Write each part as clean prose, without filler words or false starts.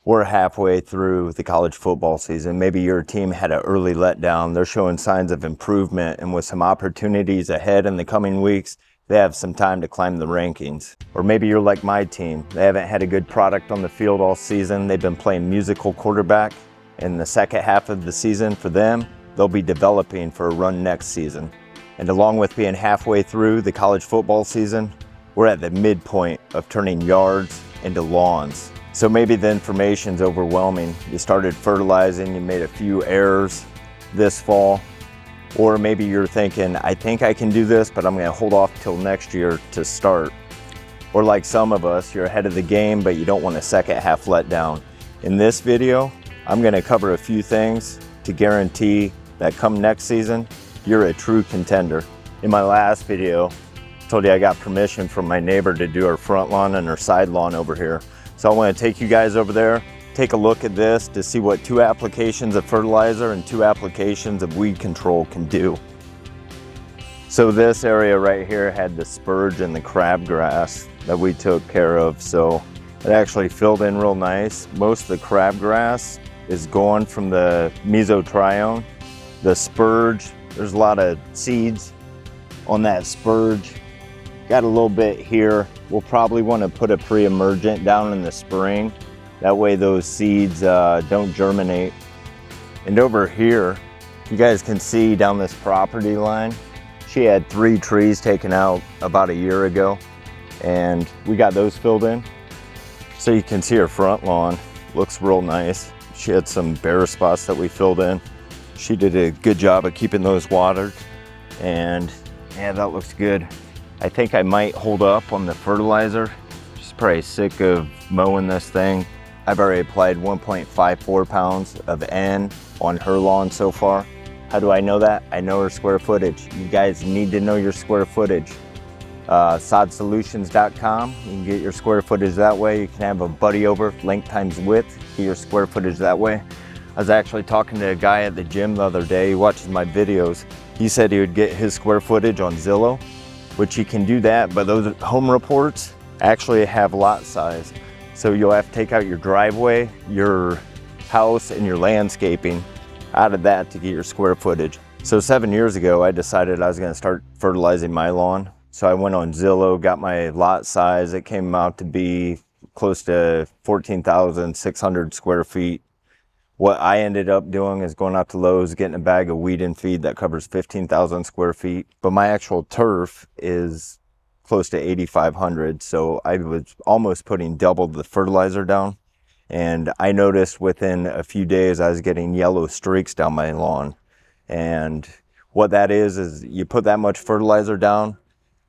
We're halfway through the college football season. Maybe your team had an early letdown. They're showing signs of improvement, and with some opportunities ahead in the coming weeks, they have some time to climb the rankings. Or maybe you're like my team. They haven't had a good product on the field all season. They've been playing musical quarterback. In the second half of the season for them, they'll be developing for a run next season. And along with being halfway through the college football season, we're at the midpoint of turning yards into lawns. So maybe the information's overwhelming. You started fertilizing, you made a few errors this fall, or maybe you're thinking, I think I can do this, but I'm gonna hold off till next year to start. Or like some of us, you're ahead of the game, but you don't want a second half letdown. In this video, I'm gonna cover a few things to guarantee that come next season, you're a true contender. In my last video, I told you I got permission from my neighbor to do our front lawn and our side lawn over here. So I want to take you guys over there, take a look at this to see what 2 applications of fertilizer and 2 applications of weed control can do. So this area right here had the spurge and the crabgrass that we took care of. So it actually filled in real nice. Most of the crabgrass is gone from the mesotrione. The spurge, there's a lot of seeds on that spurge. Got a little bit here. We'll probably want to put a pre-emergent down in the spring. That way those seeds don't germinate. And over here, you guys can see down this property line, she had 3 trees taken out about a year ago, and we got those filled in. So you can see her front lawn looks real nice. She had some bare spots that we filled in. She did a good job of keeping those watered, and yeah, that looks good. I think I might hold up on the fertilizer. She's probably sick of mowing this thing. I've already applied 1.54 pounds of N on her lawn so far. How do I know that? I know her square footage. You guys need to know your square footage. sodsolutions.com, you can get your square footage that way. You can have a buddy over, length times width, get your square footage that way. I was actually talking to a guy at the gym the other day. He watches my videos. He said he would get his square footage on Zillow, which you can do that, but those home reports actually have lot size. So you'll have to take out your driveway, your house, and your landscaping out of that to get your square footage. So 7 years ago, I decided I was gonna start fertilizing my lawn. So I went on Zillow, got my lot size. It came out to be close to 14,600 square feet. What I ended up doing is going out to Lowe's, getting a bag of weed and feed that covers 15,000 square feet. But my actual turf is close to 8,500. So I was almost putting double the fertilizer down. And I noticed within a few days, I was getting yellow streaks down my lawn. And what that is you put that much fertilizer down,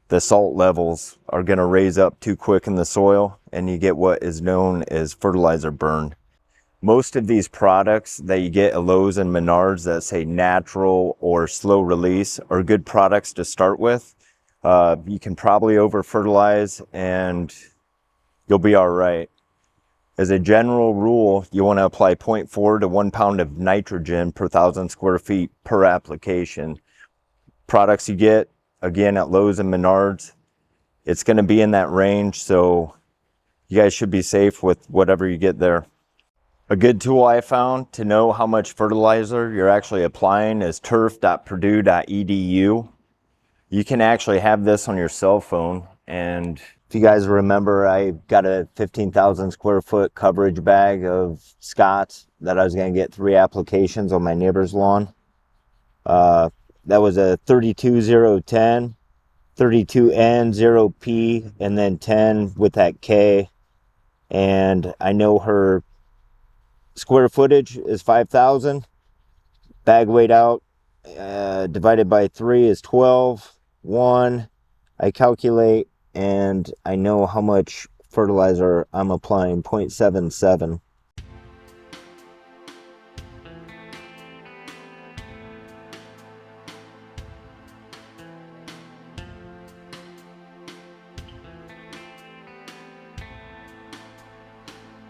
the salt levels are gonna raise up too quick in the soil, and you get what is known as fertilizer burn. Most of these products that you get at Lowe's and Menards that say natural or slow release are good products to start with. You can probably over fertilize and you'll be all right. As a general rule, you want to apply 0.4 to 1 pound of nitrogen per 1,000 square feet per application. Products you get, again, at Lowe's and Menards, it's going to be in that range, so you guys should be safe with whatever you get there. A good tool I found to know how much fertilizer you're actually applying is turf.purdue.edu. You can actually have this on your cell phone, and if you guys remember, I got a 15,000 square foot coverage bag of Scott's that I was going to get 3 applications on my neighbor's lawn. That was a 32010, 32N, 0P, and then 10 with that K. And I know her square footage is 5,000. Bag weight out divided by 3 is 12. 1. I calculate and I know how much fertilizer I'm applying, 0.77.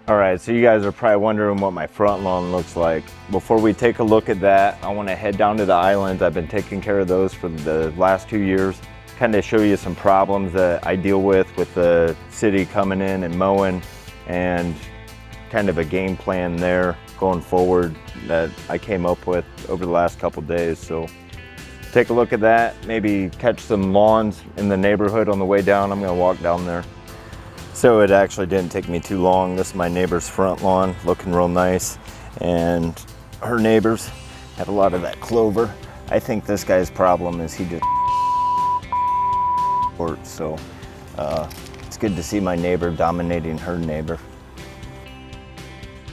All right, so you guys are probably wondering what my front lawn looks like. Before we take a look at that, I want to head down to the islands. I've been taking care of those for the last 2 years. Kind of show you some problems that I deal with the city coming in and mowing, and kind of a game plan there going forward that I came up with over the last couple days. So take a look at that, maybe catch some lawns in the neighborhood on the way down. I'm gonna walk down there. So it actually didn't take me too long. This is my neighbor's front lawn, looking real nice. And her neighbors have a lot of that clover. I think this guy's problem is he just so it's good to see my neighbor dominating her neighbor.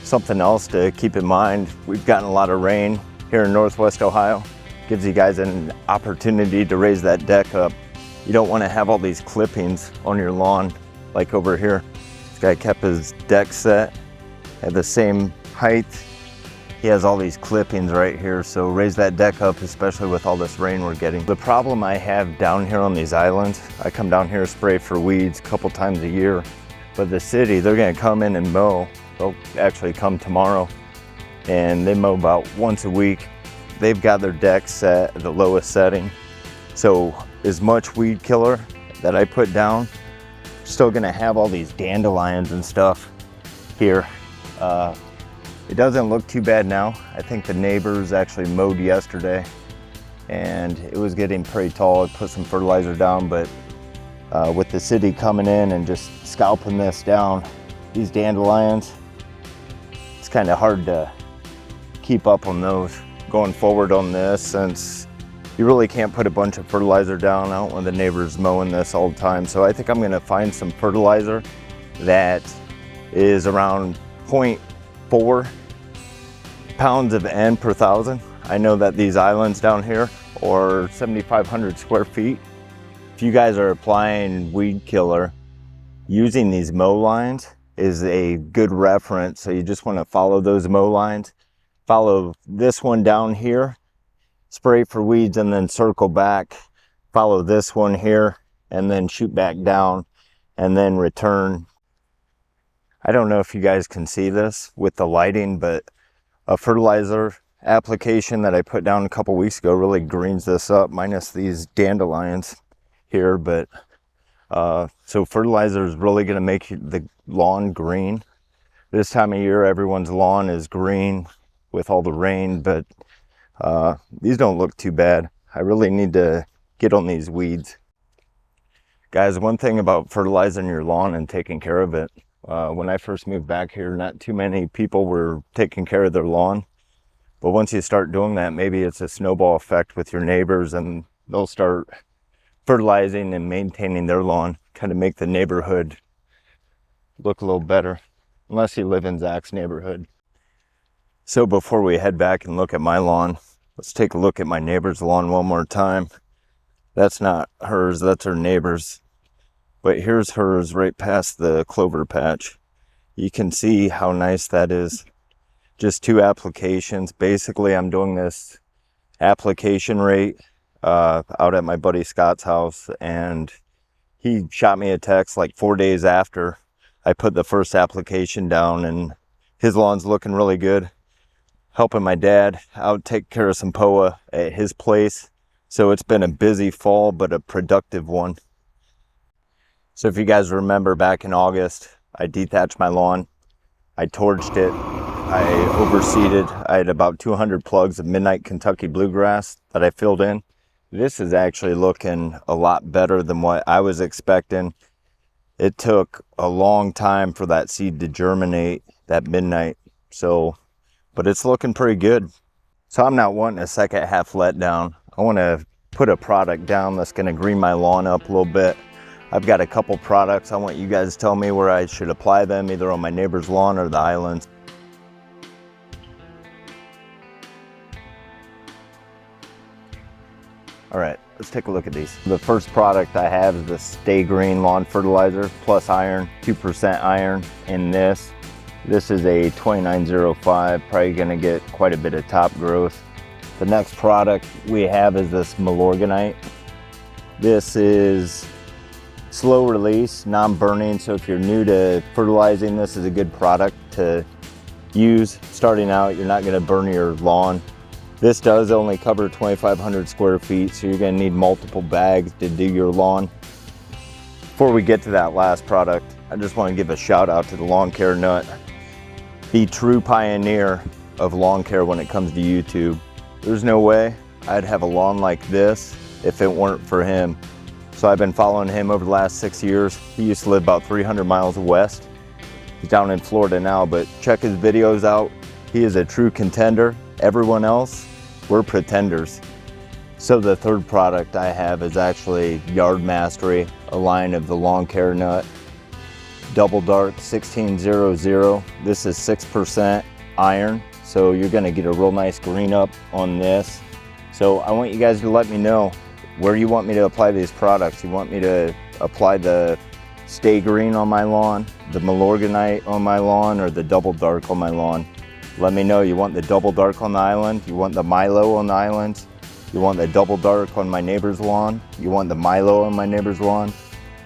Something else to keep in mind, we've gotten a lot of rain here in Northwest Ohio. Gives you guys an opportunity to raise that deck up. You don't want to have all these clippings on your lawn like over here. This guy kept his deck set at the same height. He has all these clippings right here, so raise that deck up, especially with all this rain we're getting. The problem I have down here on these islands, I come down here, spray for weeds a couple times a year, but the city, they're gonna come in and mow. They'll actually come tomorrow, and they mow about once a week. They've got their deck set at the lowest setting, so as much weed killer that I put down, still gonna have all these dandelions and stuff here. It doesn't look too bad now. I think the neighbors actually mowed yesterday and it was getting pretty tall. I put some fertilizer down, but with the city coming in and just scalping this down, these dandelions, it's kind of hard to keep up on those going forward on this, since you really can't put a bunch of fertilizer down. I don't want the neighbors mowing this all the time. So I think I'm gonna find some fertilizer that is around 0.4 pounds of N per thousand. I know that these islands down here are 7,500 square feet. If you guys are applying weed killer, using these mow lines is a good reference. So you just want to follow those mow lines. Follow this one down here, spray for weeds, and then circle back. Follow this one here and then shoot back down and then return. I don't know if you guys can see this with the lighting, but a fertilizer application that I put down a couple weeks ago really greens this up, minus these dandelions here. But so fertilizer is really going to make the lawn green. This time of year, everyone's lawn is green with all the rain, but these don't look too bad. I really need to get on these weeds. Guys, one thing about fertilizing your lawn and taking care of it, when I first moved back here, not too many people were taking care of their lawn. But once you start doing that, maybe it's a snowball effect with your neighbors and they'll start fertilizing and maintaining their lawn, kind of make the neighborhood look a little better, unless you live in Zach's neighborhood. So before we head back and look at my lawn, let's take a look at my neighbor's lawn one more time. That's not hers, that's her neighbor's. But here's hers right past the clover patch. You can see how nice that is. Just 2 applications. Basically, I'm doing this application rate out at my buddy Scott's house, and he shot me a text like 4 days after I put the first application down, and his lawn's looking really good. Helping my dad out take care of some POA at his place. So it's been a busy fall, but a productive one. So if you guys remember back in August, I dethatched my lawn, I torched it, I overseeded. I had about 200 plugs of Midnight Kentucky Bluegrass that I filled in. This is actually looking a lot better than what I was expecting. It took a long time for that seed to germinate, that Midnight. So, but it's looking pretty good. So I'm not wanting a second half letdown. I want to put a product down that's going to green my lawn up a little bit. I've got a couple products. I want you guys to tell me where I should apply them, either on my neighbor's lawn or the islands. All right, let's take a look at these. The first product I have is the Stay Green Lawn Fertilizer plus iron, 2% iron in this. This is a 2905, probably gonna get quite a bit of top growth. The next product we have is this Milorganite. This is slow release, non-burning, so if you're new to fertilizing, this is a good product to use. Starting out, you're not gonna burn your lawn. This does only cover 2,500 square feet, so you're gonna need multiple bags to do your lawn. Before we get to that last product, I just wanna give a shout out to the Lawn Care Nut. the true pioneer of lawn care when it comes to YouTube. There's no way I'd have a lawn like this if it weren't for him. So I've been following him over the last 6 years. He used to live about 300 miles west. He's down in Florida now, but check his videos out. He is a true contender. Everyone else, we're pretenders. So the third product I have is actually Yard Mastery, a line of the lawn care nut. Double Dark 1600. This is 6% iron, so you're gonna get a real nice green up on this. So I want you guys to let me know where you want me to apply these products. You want me to apply the Stay Green on my lawn, the Milorganite on my lawn, or the Double Dark on my lawn? Let me know. You want the Double Dark on the island? You want the Milo on the island? You want the Double Dark on my neighbor's lawn? You want the Milo on my neighbor's lawn?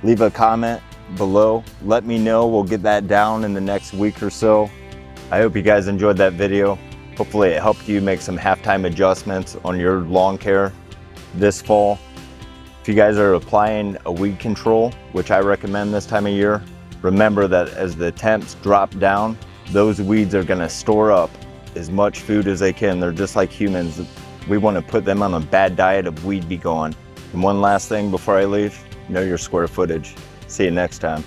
Leave a comment below. Let me know. We'll get that down in the next week or so. I hope you guys enjoyed that video. Hopefully it helped you make some halftime adjustments on your lawn care this fall. If you guys are applying a weed control, which I recommend this time of year, remember that as the temps drop down, those weeds are gonna store up as much food as they can. They're just like humans. We wanna put them on a bad diet of weed be gone. And one last thing before I leave, know your square footage. See you next time.